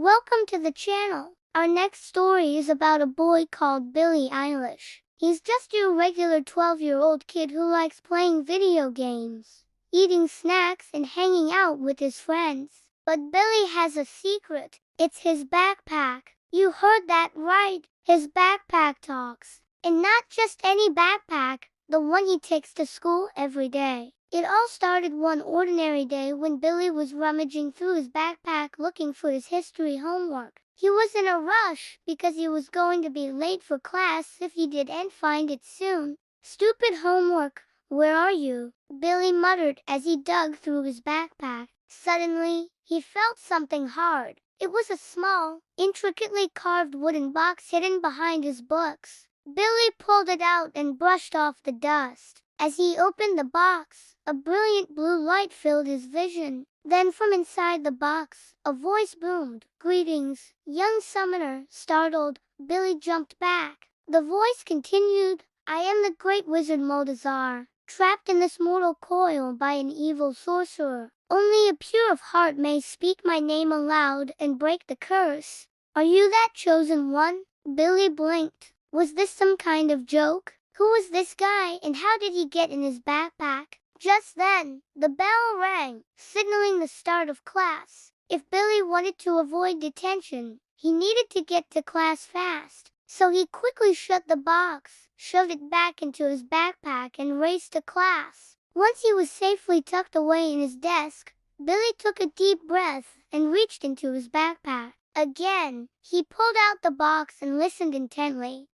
Welcome to the channel. Our next story is about a boy called Billy Eilish. He's just your regular 12-year-old kid who likes playing video games, eating snacks, and hanging out with his friends. But Billy has a secret. It's his backpack. You heard that right. His backpack talks. And not just any backpack, the one he takes to school every day. It all started one ordinary day when Billy was rummaging through his backpack looking for his history homework. He was in a rush because he was going to be late for class if he didn't find it soon. "Stupid homework, where are you?" Billy muttered as he dug through his backpack. Suddenly, he felt something hard. It was a small, intricately carved wooden box hidden behind his books. Billy pulled it out and brushed off the dust. As he opened the box, a brilliant blue light filled his vision. Then from inside the box, a voice boomed. "Greetings, young summoner." Startled, Billy jumped back. The voice continued, "I am the great wizard Moldazar, trapped in this mortal coil by an evil sorcerer. Only a pure of heart may speak my name aloud and break the curse. Are you that chosen one?" Billy blinked. Was this some kind of joke? Who was this guy and how did he get in his backpack? Just then, the bell rang, signaling the start of class. If Billy wanted to avoid detention, he needed to get to class fast. So he quickly shut the box, shoved it back into his backpack, and raced to class. Once he was safely tucked away in his desk, Billy took a deep breath and reached into his backpack. Again, he pulled out the box and listened intently.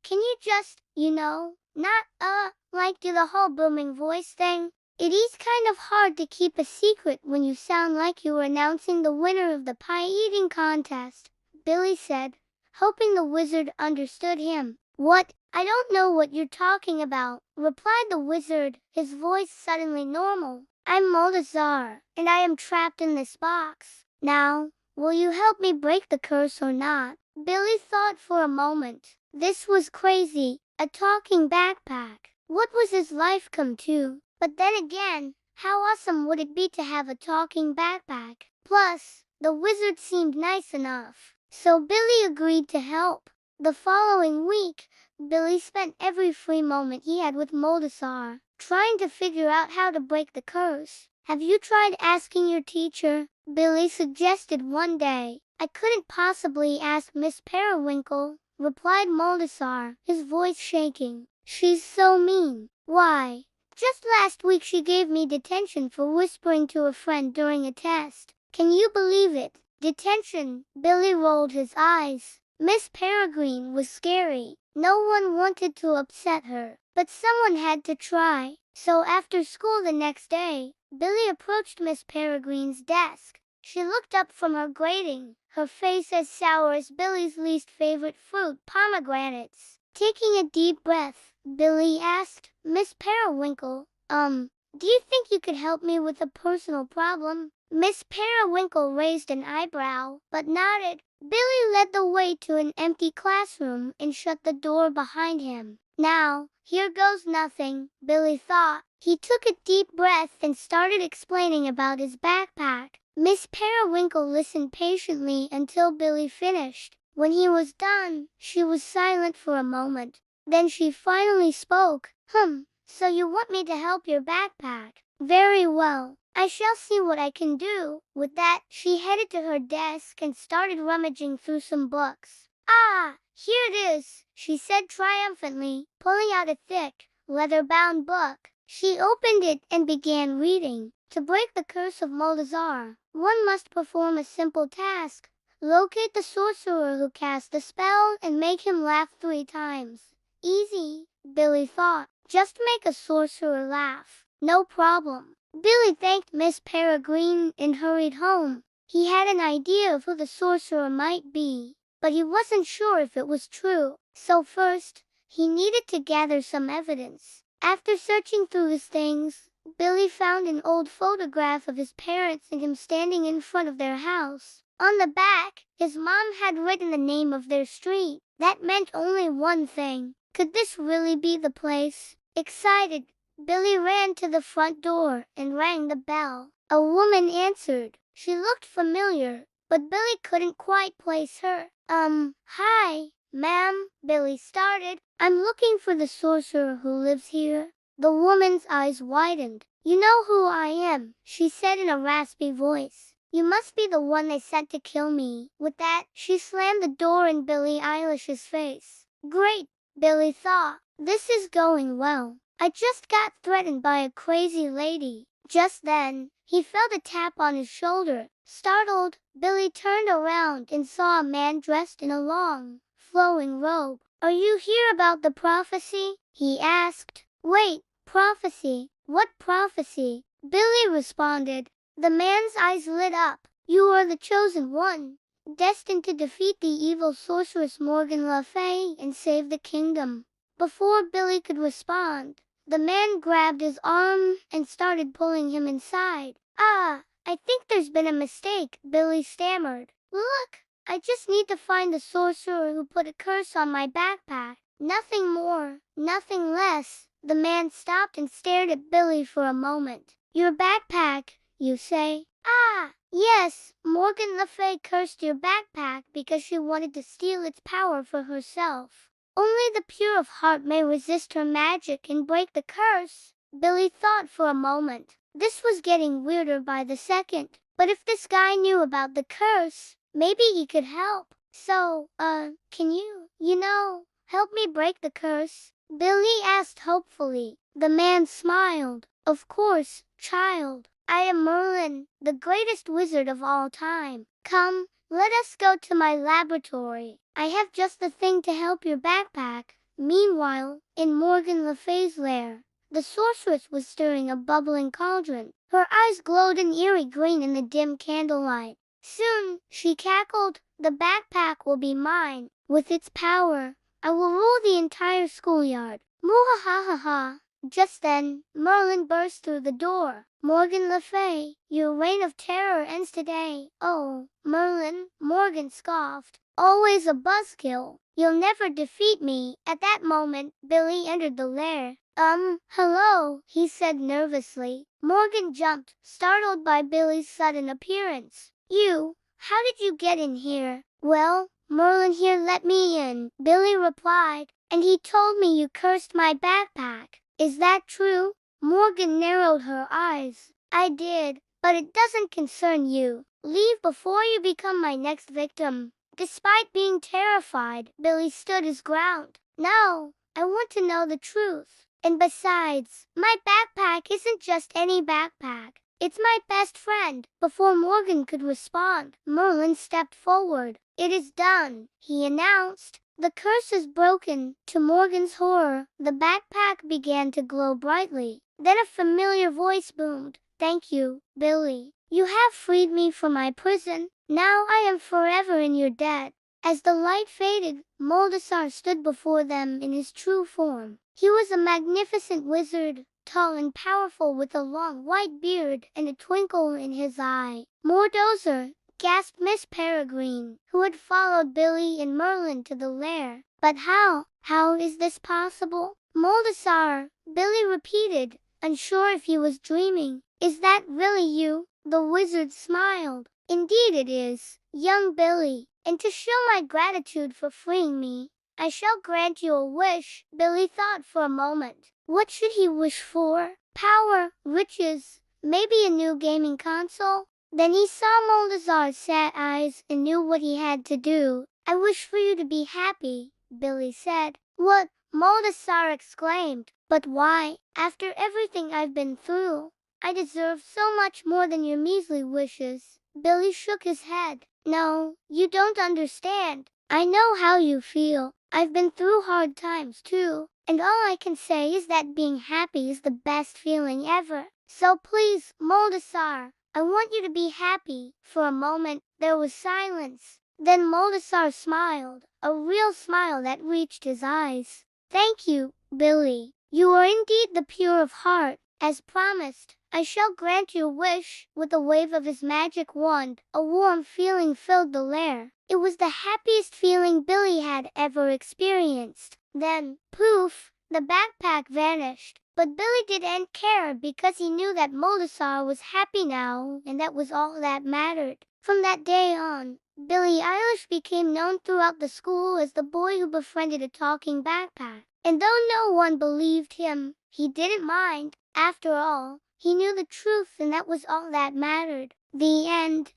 Can you just, not, like do the whole booming voice thing? It is kind of hard to keep a secret when you sound like you were announcing the winner of the pie eating contest," Billy said, hoping the wizard understood him. "What? I don't know what you're talking about," replied the wizard, his voice suddenly normal. "I'm Moldazar, and I am trapped in this box. Now, will you help me break the curse or not?" Billy thought for a moment. This was crazy. A talking backpack. What was his life come to? But then again, how awesome would it be to have a talking backpack? Plus, the wizard seemed nice enough. So Billy agreed to help. The following week, Billy spent every free moment he had with Moldazar, trying to figure out how to break the curse. "Have you tried asking your teacher?" Billy suggested one day. "I couldn't possibly ask Miss Periwinkle," replied Moldazar, his voice shaking. "She's so mean. Why, just last week she gave me detention for whispering to a friend during a test. Can you believe it? Detention." Billy rolled his eyes. Miss Peregrine was scary. No one wanted to upset her, but someone had to try. So after school the next day, Billy approached Miss Peregrine's desk. She looked up from her grading, her face as sour as Billy's least favorite fruit, pomegranates. Taking a deep breath, Billy asked, "Miss Periwinkle, do you think you could help me with a personal problem?" Miss Periwinkle raised an eyebrow, but nodded. Billy led the way to an empty classroom and shut the door behind him. "Now, here goes nothing," Billy thought. He took a deep breath and started explaining about his backpack. Miss Periwinkle listened patiently until Billy finished. When he was done, she was silent for a moment. Then she finally spoke. So you want me to help your backpack? Very well. I shall see what I can do." With that, she headed to her desk and started rummaging through some books. "Ah, here it is," she said triumphantly, pulling out a thick, leather-bound book. She opened it and began reading. "To break the curse of Moldazar, one must perform a simple task. Locate the sorcerer who cast the spell and make him laugh 3 times. Easy," Billy thought. Just make a sorcerer laugh. No problem. Billy thanked Miss Peregrine and hurried home. He had an idea of who the sorcerer might be, but he wasn't sure if it was true. So first, he needed to gather some evidence. After searching through his things, Billy found an old photograph of his parents and him standing in front of their house. On the back, his mom had written the name of their street. That meant only one thing. Could this really be the place? Excited, Billy ran to the front door and rang the bell. A woman answered. She looked familiar. but Billy couldn't quite place her. Hi, ma'am, Billy started. I'm looking for the sorcerer who lives here. The woman's eyes widened. You know who I am, she said in a raspy voice. You must be the one they sent to kill me. With that, she slammed the door in Billie Eilish's face. Great, Billy thought. This is going well. I just got threatened by a crazy lady. Just then, he felt a tap on his shoulder. Startled, Billy turned around and saw a man dressed in a long, flowing robe. Are you here about the prophecy? He asked. Wait, prophecy? What prophecy? Billy responded. The man's eyes lit up. You are the chosen one, destined to defeat the evil sorceress Morgan Le Fay and save the kingdom. Before Billy could respond, the man grabbed his arm and started pulling him inside. I think there's been a mistake, Billy stammered. Look, I just need to find the sorcerer who put a curse on my backpack. Nothing more, nothing less. The man stopped and stared at Billy for a moment. Your backpack, you say? Yes, Morgan Le Fay cursed your backpack because she wanted to steal its power for herself. Only the pure of heart may resist her magic and break the curse. Billy thought for a moment. This was getting weirder by the second. But if this guy knew about the curse, maybe he could help. So, can you, help me break the curse? Billy asked hopefully. The man smiled. Of course, child. I am Merlin, the greatest wizard of all time. Come, let us go to my laboratory. I have just the thing to help your backpack. Meanwhile, in Morgan Le Fay's lair, the sorceress was stirring a bubbling cauldron. Her eyes glowed an eerie green in the dim candlelight. Soon, she cackled, the backpack will be mine. With its power, I will rule the entire schoolyard. Moo-ha-ha-ha-ha. Just then, Merlin burst through the door. Morgan Le Fay, your reign of terror ends today. Oh, Merlin, Morgan scoffed. Always a buzzkill. You'll never defeat me. At that moment, Billy entered the lair. Hello, he said nervously. Morgan jumped, startled by Billy's sudden appearance. How did you get in here? Well, Merlin here let me in, Billy replied, and he told me you cursed my backpack. Is that true? Morgan narrowed her eyes. I did, but it doesn't concern you. Leave before you become my next victim. Despite being terrified, Billy stood his ground. No, I want to know the truth. And besides, my backpack isn't just any backpack. It's my best friend. Before Morgan could respond, Merlin stepped forward. It is done, he announced. The curse is broken. To Morgan's horror, the backpack began to glow brightly. Then a familiar voice boomed. Thank you, Billy. You have freed me from my prison. Now I am forever in your debt. As the light faded, Moldasar stood before them in his true form. He was a magnificent wizard, tall and powerful with a long white beard and a twinkle in his eye. Mordozer, gasped Miss Peregrine, who had followed Billy and Merlin to the lair. But how is this possible? Moldasar, Billy repeated, unsure if he was dreaming. Is that really you? The wizard smiled. Indeed it is, young Billy, and to show my gratitude for freeing me, I shall grant you a wish. Billy thought for a moment. What should he wish for? Power, riches, maybe a new gaming console? Then he saw Moldazar's sad eyes and knew what he had to do. I wish for you to be happy, Billy said. What? Moldazar exclaimed. But why? After everything I've been through, I deserve so much more than your measly wishes. Billy shook his head. No, you don't understand. I know how you feel. I've been through hard times too, and all I can say is that being happy is the best feeling ever. So please, Moldasar, I want you to be happy. For a moment, there was silence. Then Moldasar smiled, a real smile that reached his eyes. Thank you, Billy. You are indeed the pure of heart. As promised, I shall grant your wish. With a wave of his magic wand, a warm feeling filled the lair. It was the happiest feeling Billy had ever experienced. Then, poof, the backpack vanished. But Billy didn't care because he knew that Moldasar was happy now, and that was all that mattered. From that day on, Billie Eilish became known throughout the school as the boy who befriended a talking backpack. And though no one believed him, he didn't mind. After all, he knew the truth and that was all that mattered. The end.